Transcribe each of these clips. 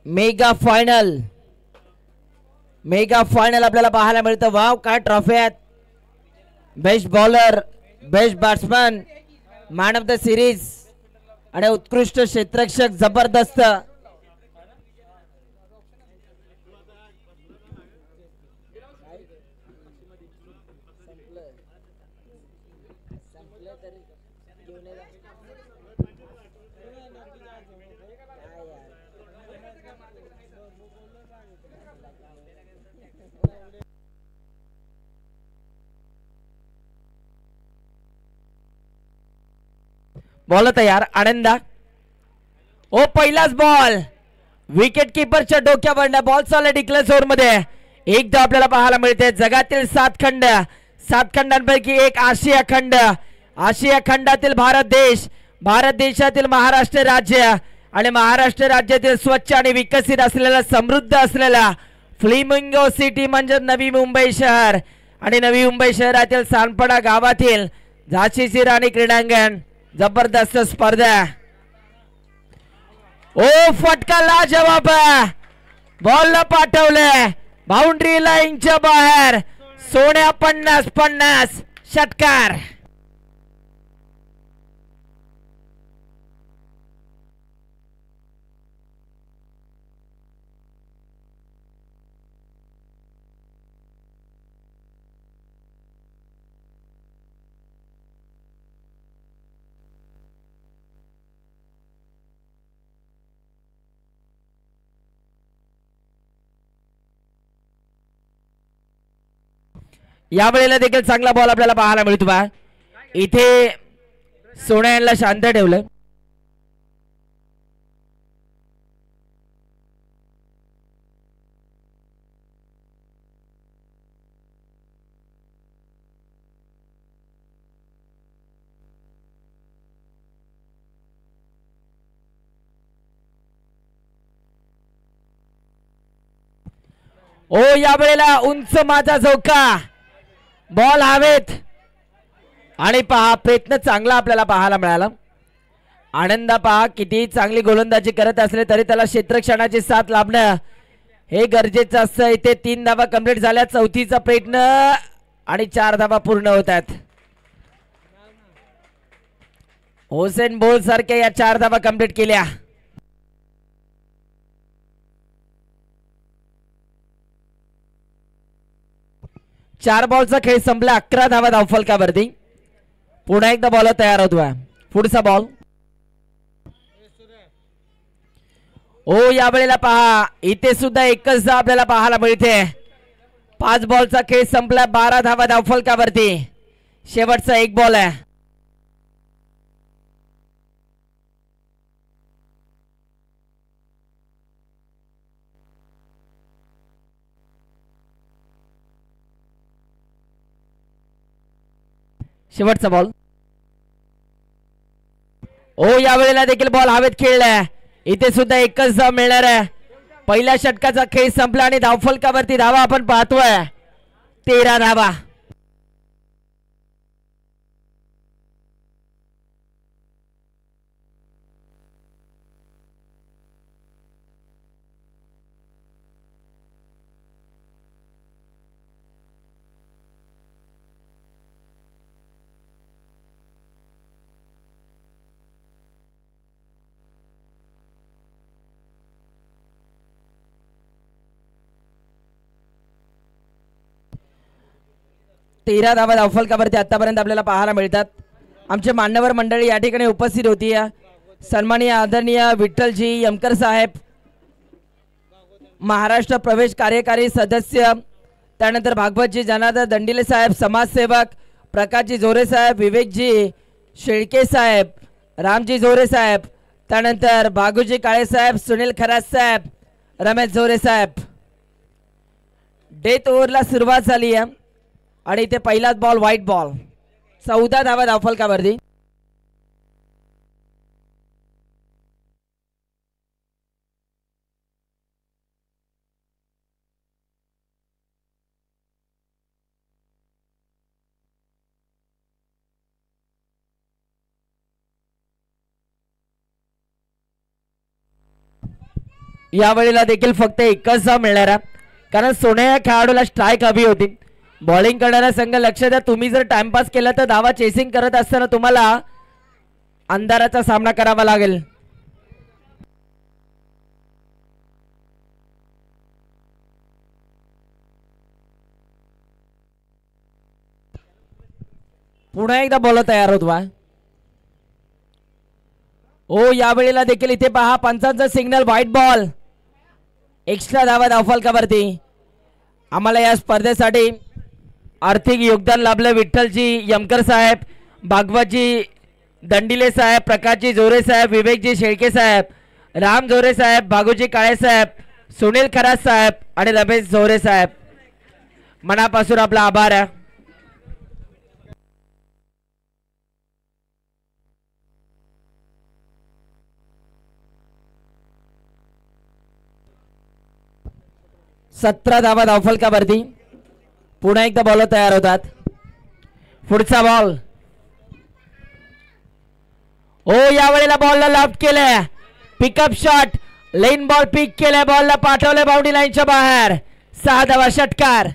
Mega final आपल्याला पाहायला मिळतं. वाव काय ट्रॉफी आहेत. Best bowler, best batsman, man of the series आणि उत्कृष्ट क्षेत्ररक्षक. जबरदस्त. बॉल तयार. आनंदा. ओ पहिलाच बॉल विकेट किपरच्या डोक्यावर. बॉल चालला डिक्लेअर ओव्हर मध्ये. एकदा आपल्याला पाहायला मिळते जगातील 7 खंड, 7 खंडांपैकी एक आशिया खंड. आशिया खंडातील भारत देश, भारत देशातील महाराष्ट्र राज्य आणि महाराष्ट्र राज्यातील स्वच्छ आणि विकसित असलेला समृद्ध असलेला फ्लेमिंगो सिटी म्हणजे नवी मुंबई शहर. आणि नवी मुंबई शहरातील सानपाडा गावातील झाशीची राणी क्रीडांगण. जबरदस्त स्पर्धा. ओ फटका लाजवाब. बॉल पाठवले बाउंड्री लाईनच्या बाहेर. सोन्या 50-50 षटकार. यावेळेला देखील चांगला बॉल आपल्याला पाहायला मिळतो. बा इथे सोन्या यांना शांत ठेवलं. ओ यावेळेला उंच माझा झोका. बॉल हवेत आणि पहा प्रयत्न चांगला आपल्याला पाहायला मिळाला. आनंदा पहा किती चांगली गोलंदाजी करत असले तरी त्याला क्षेत्ररक्षणाची साथ लाभणं हे गरजेचं असतं. इथे 3 धावा कंप्लीट झाल्या. चौथीचा प्रयत्न आणि 4 धावा पूर्ण होत आहेत. हुसेन बोल सारख्या या 4 धावा कंप्लीट केल्या. चार बॉलचा खेळ संपला. 11 धावा धावफलकावरती. पुन्हा एकदा बॉल तयार होतोय. पुढचा बॉल. ओ यावेळेला पहा इथे सुद्धा एकच धाव आपल्याला पाहायला मिळते. 5 बॉलचा खेळ संपला. 12 धावा धावफलकावरती. शेवटचा एक बॉल आहे. शेवटचा बॉल. ओ यावेळेला देखील बॉल हवेत खेळलाय. इथे सुद्धा एकच धाव मिळणार आहे. पहिल्या षटकाचा खेळ संपला आणि धावफलकावरती धावा आपण पाहतोय 13 धावा. तेरा धावा धावफलकावरती आतापर्यंत आपल्याला पाहायला मिळतात. आमचे मान्यवर मंडळी या ठिकाणी उपस्थित होती. सन्माननीय आदरणीय विठ्ठलजी यमकर साहेब, महाराष्ट्र प्रवेश कार्यकारी सदस्य, त्यानंतर भागवतजी जनार्दन दंडिले साहेब समाजसेवक, प्रकाशजी जोरे साहेब, विवेकजी शेळके साहेब, रामजी जोरे साहेब, त्यानंतर बागुजी काळे साहेब, सुनील खरात साहेब, रमेश जोरे साहेब. डेथ ओव्हरला सुरुवात झाली आहे आणि इथे पहिलाच बॉल व्हाईट बॉल. 14 धावा धावफलकावरती. यावेळेला देखील फक्त एकच धाव मिळणार आहे, कारण सोन्या या खेळाडूला स्ट्राईक हवी होती. बॉलिंग करणारा संघ लक्ष द्या, तुम्ही जर टाइमपास केला तर धावा चेसिंग करत असताना तुम्हाला अंधाराचा सामना करावा लागेल. पुन्हा एकदा बॉलर तयार होत वा. ओ यावेळेला देखील इथे पहा पंचांचा सिग्नल, व्हाईट बॉल, एक्स्ट्रा धावा धावफलकावरती. आम्हाला या स्पर्धेसाठी आर्थिक योगदान लाभलं विठ्ठलजी यमकर साहेब, भागवतजी दंडिले साहेब, प्रकाशजी जोरे साहेब, विवेकजी शेळके साहेब, राम जोरे साहेब, भागूजी काळे साहेब, सुनील खरात साहेब आणि रमेश जोरे साहेब. मनापासून आपला आभार आहे. सतरा धावा धावफलकावरती. पुन्हा एकदा बॉलर तयार होतात. पुढचा बॉल. ओ यावेळेला बॉलला लॉफ्ट केलंय, पिकअप शॉट, लेन बॉल पिक केलाय, बॉलला पाठवलंय बाउंड्री लाईनच्या बाहेर. 6 धावा, षटकार.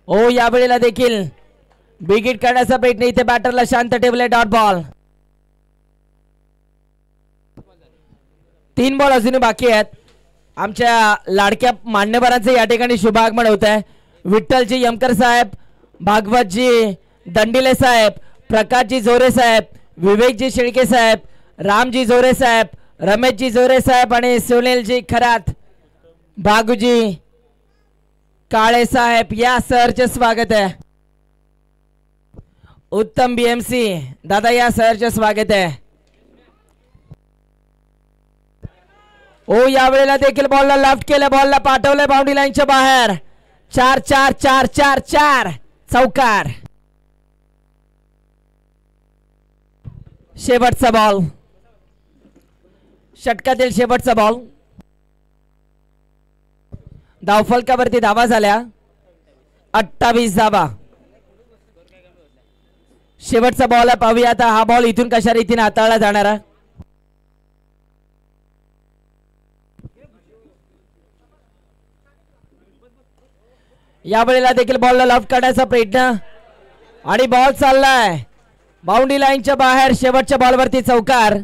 ओ यावेळेला देखील बिगिट करण्याचा प्रयत्न, इथे बॅटरला शांत ठेवले, डॉट बॉल. 3 बॉल अजूनही बाकी आहेत. आमच्या लाडक्या मान्यवरांचे या ठिकाणी शुभागमन होत आहे. विठ्ठलजी यमकर साहेब, भागवतजी दंडिले साहेब, प्रकाशजी जोरे साहेब, विवेकजी शेळके साहेब, रामजी जोरे साहेब, रमेशजी जोरे साहेब आणि सुनीलजी खरात, भागूजी काळे साहेब या सरचे स्वागत आहे. उत्तम बीएमसी दादा या सरचे स्वागत आहे. ओ यावेळेला देखील बॉलला लेफ्ट केलं, बॉलला पाठवलं बाउंड्री लाईनच्या बाहेर. 4 चौकार. शेवटचा बॉल, षटकातील शेवटचा बॉल. धावफलकावरती धावा झाल्या 28 धावा. शेवटचा बॉल आहे, पाहूया आता हा बॉल इथून कशा रीतीने हाताळला जाणार आहे. यावेळेला देखील बॉलला लॉफ्ट काढायचा प्रयत्न आणि बॉल चाललाय बाउंड्री लाईनच्या बाहेर. शेवटच्या बॉलवरती चौकार.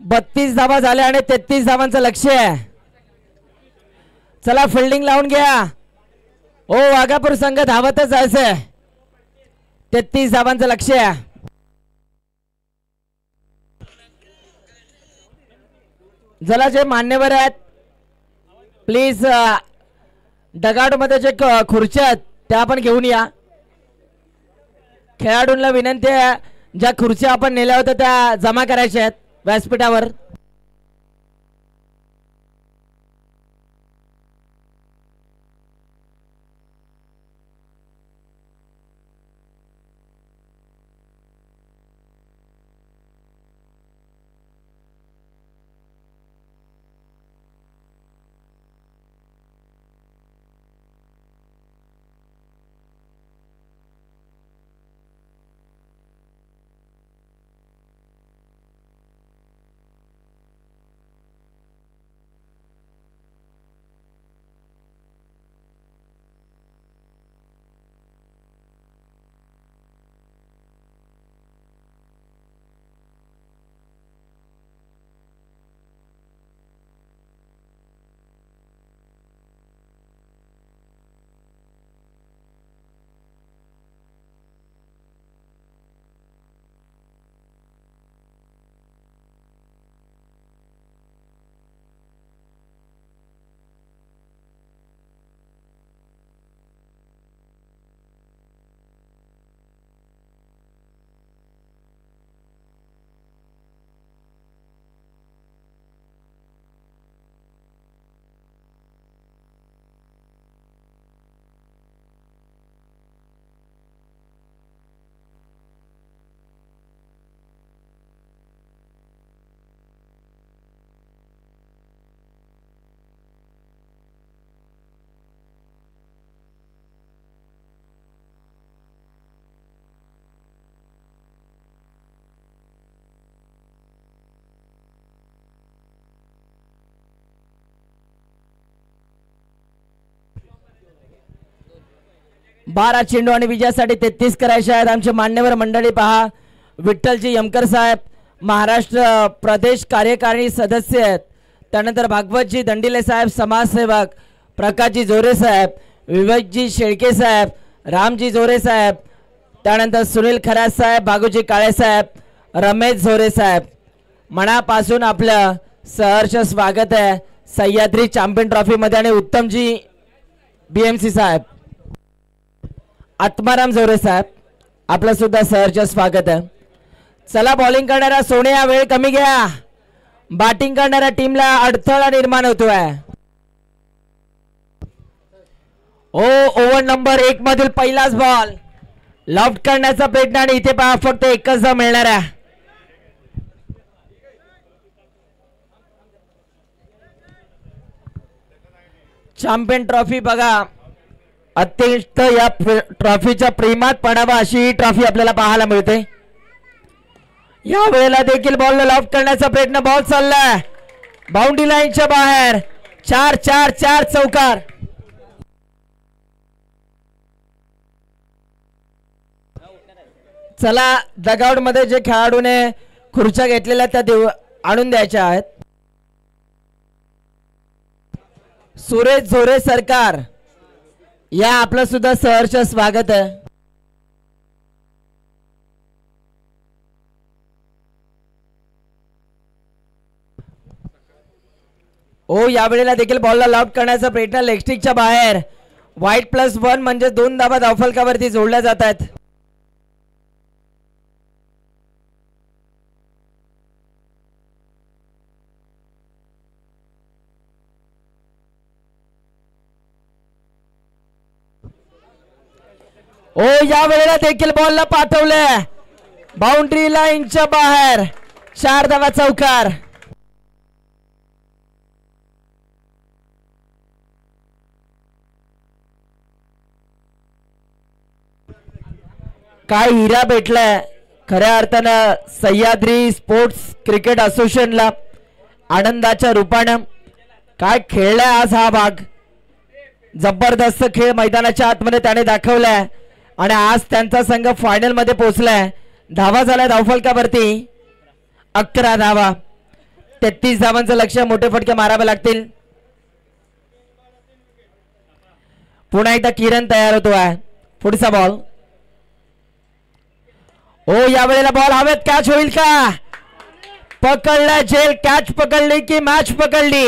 बत्तीस धावा झाल्या आणि 33 धावांचं लक्ष्य आहे. चला फिल्डिंग लावून घ्या. ओ वाघापूर संघ धावतच जायचंय. 33 धावांचं लक्ष्य आहे. जरा जे मान्यवर आहेत प्लीज डगाड मध्ये जे खुर्च्या आहेत त्या आपण घेऊन या. खेळाडूंना विनंती आहे, ज्या खुर्च्या आपण नेल्या होत्या त्या जमा करायच्या आहेत व्यासपीठावर. 12 चेंडू आणि विजयासाठी 33 करायचे आहेत. आमचे मान्यवर मंडळी पहा, विठ्ठलजी यमकर साहेब महाराष्ट्र प्रदेश कार्यकारिणी सदस्य आहेत. त्यानंतर भागवतजी दंडिले साहेब समाजसेवक, प्रकाशजी जोरे साहेब, विवेकजी शेळके साहेब, रामजी जोरे साहेब, त्यानंतर सुनील खरात साहेब, बागुजी काळे साहेब, रमेश झोरे साहेब. मनापासून आपलं सहर्ष स्वागत आहे सह्याद्री चॅम्पियन ट्रॉफी मध्ये. आणि उत्तमजी बीएमसी साहेब, आत्माराम झोरे साहेब, आपलं सुद्धा सहर्ष स्वागत आहे. चला बॉलिंग करणारा सोनिया वेळ कमी घ्या, बॅटिंग करणाऱ्या टीमला अडथळा निर्माण होतोय. ओव्हर नंबर 1 मधील पहिलाच बॉल लॉफ्ट करण्याचा प्रयत्न आणि इथे पहा फक्त एकच धाव मिळणार आहे. चॅम्पियन ट्रॉफी बघा, अत्यंत या ट्रॉफीच्या प्रेमात पडावा अशी ट्रॉफी आपल्याला पाहायला मिळते. या वेळेला देखील बॉल लॉफ्ट करण्याचा प्रयत्न, बॉल चाललाय बाउंड्री लाईनच्या बाहेर. 4-4-4 चौकार. चला डगआउट मध्ये जे खेळाडूने खुर्च्या घेतलेल्या त्या आणून द्यायच्या आहेत. सुरेश झोरे सरकार, या आपलं सुद्धा सहर्ष स्वागत आहे. या वेळेला देखील बॉलला लॉफ्ट करण्याचा प्रयत्न, लेगस्टिकच्या बाहेर. वाईट +1 म्हणजे 2 धावा धावफलकावरती जोडल्या जात आहेत. या वेळेला देखील बॉलला पाठवलंय बाउंड्री लाईनच्या बाहेर. 4 धावा चौकार. काय हिरा भेटलाय खऱ्या अर्थानं सह्याद्री स्पोर्ट्स क्रिकेट असोसिएशनला आनंदाच्या रूपानं. काय खेळलाय आज हा भाग, जबरदस्त खेळ मैदानाच्या आतमध्ये त्याने दाखवलाय आणि आज त्यांचा संघ फायनल मध्ये पोहोचलाय. धावा झाल्या धावफलकावरती 11 धावा. 33 धावांचं लक्ष्य, मोठे फटके मारावे लागतील. पुन्हा एकदा किरण तयार होतोय. पुढचा बॉल. या वेळेला बॉल हवेत, कॅच होईल का? पकडला झेल. कॅच पकडली की मॅच पकडली.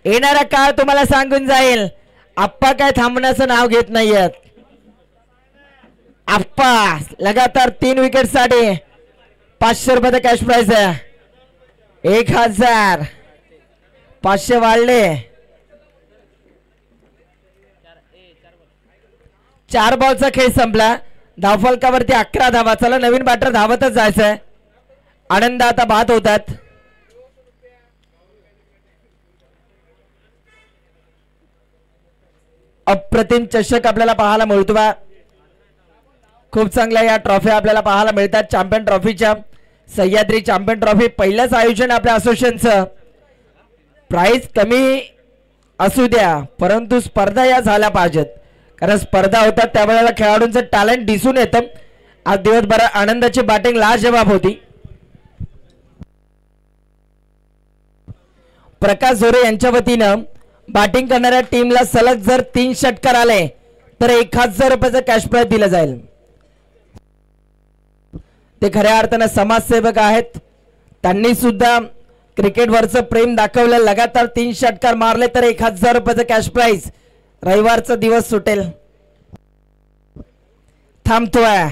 येणारा काळ तुम्हाला सांगून जाईल. आप्पा काय थांबण्याचं नाव घेत नाहीयेत. आप्पा लगातार 3 विकेट साठी 500 रुपयाचा कॅश प्राइस आहे. 1000 500 वाढले. 4 बॉलचा खेळ संपला. धावफलकावरती 11 धावा. चला नवीन बॅटर धावतच जायचंय. आनंद आता बाद होतात. अप्रतिम चषक आपल्याला पाहायला मिळतोय. खूप चांगल्या या ट्रॉफी आपल्याला पाहायला मिळतात. चॅम्पियन ट्रॉफीच्या सह्याद्री चॅम्पियन ट्रॉफी पहिलंच आयोजन आपल्या असोसिएशनचं. प्राइस कमी असू द्या परंतु स्पर्धा या झाल्या पाहिजेत, कारण स्पर्धा होतात त्यावेळेला खेळाडूंचं टॅलेंट दिसून येतं. आज दिवसभर आनंदाची बॅटिंग लाजवाब होती. प्रकाश झोरे यांच्या वतीनं बॅटिंग करणाऱ्या टीमला सलग जर 3 षटकार आले तर 1000 रुपयाचं कॅश प्राइज दिलं जाईल. ते खऱ्या अर्थानं समाजसेवक आहेत. त्यांनी सुद्धा क्रिकेटवरचं प्रेम दाखवलं. लगातार 3 षटकार मारले तर 1000 रुपयाचं कॅश प्राइज. रविवारचा दिवस सुटेल. थांबतोय,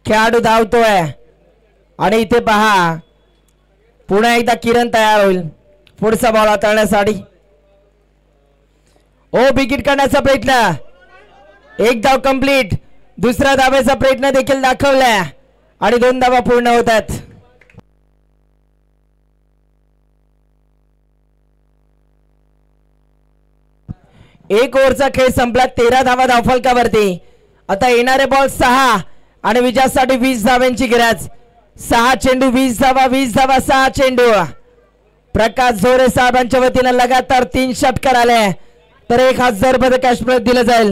खेळाडू धावतोय आणि इथे पहा पुन्हा एकदा किरण तयार होईल पुढचा बॉल हाताळण्यासाठी. विकेट करण्याचा प्रयत्न. 1 धाव कंप्लीट. दुसऱ्या धावेचा प्रयत्न देखील दाखवलाय आणि 2 धावा पूर्ण होतात. एक ओव्हरचा खेळ संपला. 13 धावा धावफलकावरती. आता येणारे बॉल 6 आणि विजयासाठी 20 धाव्यांची गरज. 6 चेंडू 20 धावा, 20 धावा 6 चेंडू. प्रकाश झोरे साहेबांच्या वतीने लगातार 3 षटकार आले तर 1000 रुपये कॅश प्राइज दिलं जाईल.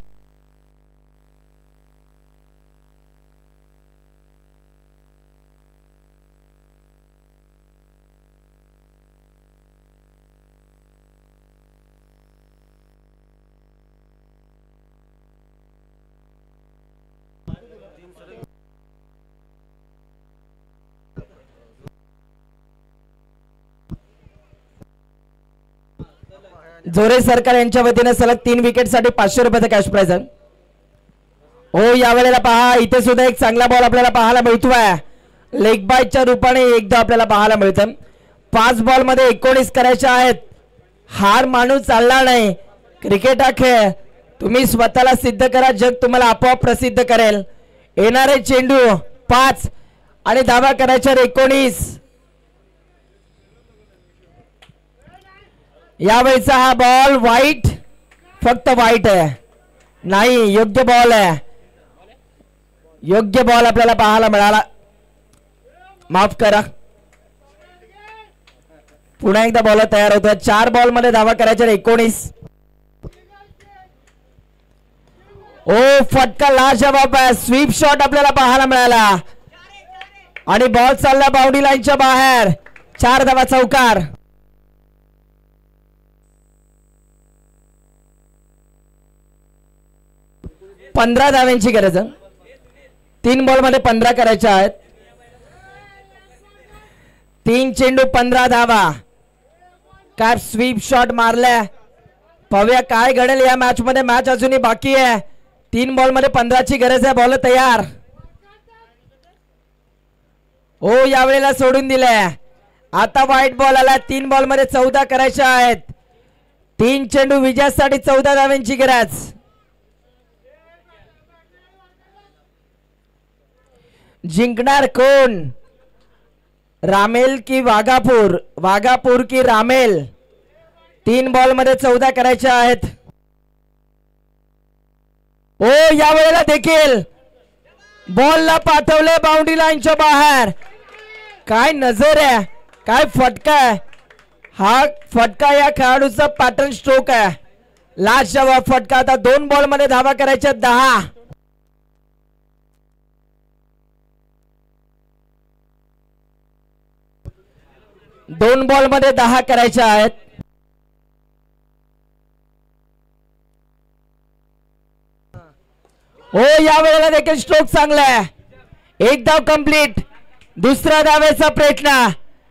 जोरे सरकार यांच्या वतीने सलग 3 विकेटसाठी 500 रुपयाचा कॅश प्राइज आहे. हो यावेळेला पहा इथे सुद्धा एक चांगला बॉल आपल्याला पाहायला मिळतोय. लेग बायच्या रूपाने एकदा आपल्याला पाहायला मिळतं. 5 बॉल मध्ये 19 करायचे आहेत. हार माणूस चालणार नाही. क्रिकेट हा खेळ. तुम्ही स्वतःला सिद्ध करा, जग तुम्हाला आपोआप प्रसिद्ध करेल. येणारे चेंडू 5 आणि धावा करायच्या 19. यावेळीचा हा बॉल वाईट, फक्त वाईट आहे, नाही योग्य बॉल आहे. योग्य बॉल आपल्याला पाहायला मिळाला. माफ करा. पुन्हा एकदा बॉल तयार होतोय. 4 बॉल मध्ये धावा करायच्या 19. ओ फटका लाजवाब आहे. स्वीप शॉट आपल्याला पाहायला मिळाला आणि बॉल चालला बाउंड्री लाईनच्या बाहेर. 4 धावा चौकार. पंधरा धाव्यांची गरज. 3 बॉल मध्ये 15 करायच्या आहेत. 3 चेंडू 15 धावा. काय स्वीप शॉट मारल्या. पाहूया काय घडेल या मॅच मध्ये. मॅच अजूनही बाकी आहे. 3 बॉल मध्ये 15 ची गरज आहे. बॉल तयार. हो यावेळेला सोडून दिलाय. आता व्हाईट बॉल आला. 3 बॉल मध्ये 14 करायच्या आहेत. 3 चेंडू विजयासाठी 14 धाव्यांची गरज. जिंकणार कोण, रामेल की वाघापूर? वाघापूर की रामेल? 3 बॉल मध्ये 14 करायच्या आहेत. ओ यावेळेला देखील बॉलला पाठवले बाउंड्री लाईनच्या बाहेर. काय नजर आहे, काय फटका आहे. हा फटका या खेळाडूचा पॅटर्न स्ट्रोक आहे. लाजवाब फटका. आता 2 बॉल मध्ये धावा करायच्या 10. दोन बॉल मध्ये 10 करायच्या आहेत. हो यावेळेला देखील स्ट्रोक चांगला आहे. 1 धाव कंप्लीट. दुसऱ्या धावेचा प्रयत्न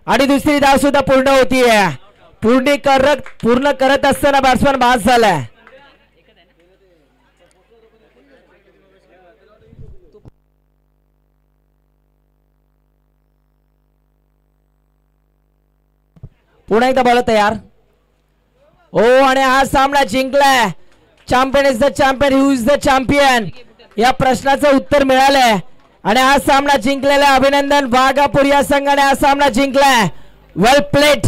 आणि दुसरी धाव सुद्धा पूर्ण होतीये. पूर्ण करत असताना बॅट्समॅन बाद झालाय. पुन्हा एकदा बॉल तयार. हो आणि हा सामना जिंकलाय. Champion is the champion, who is the champion या प्रश्नाचं उत्तर मिळालंय आणि हा सामना जिंकलेला. अभिनंदन वाघापूर या संघाने हा सामना जिंकलाय. Well played.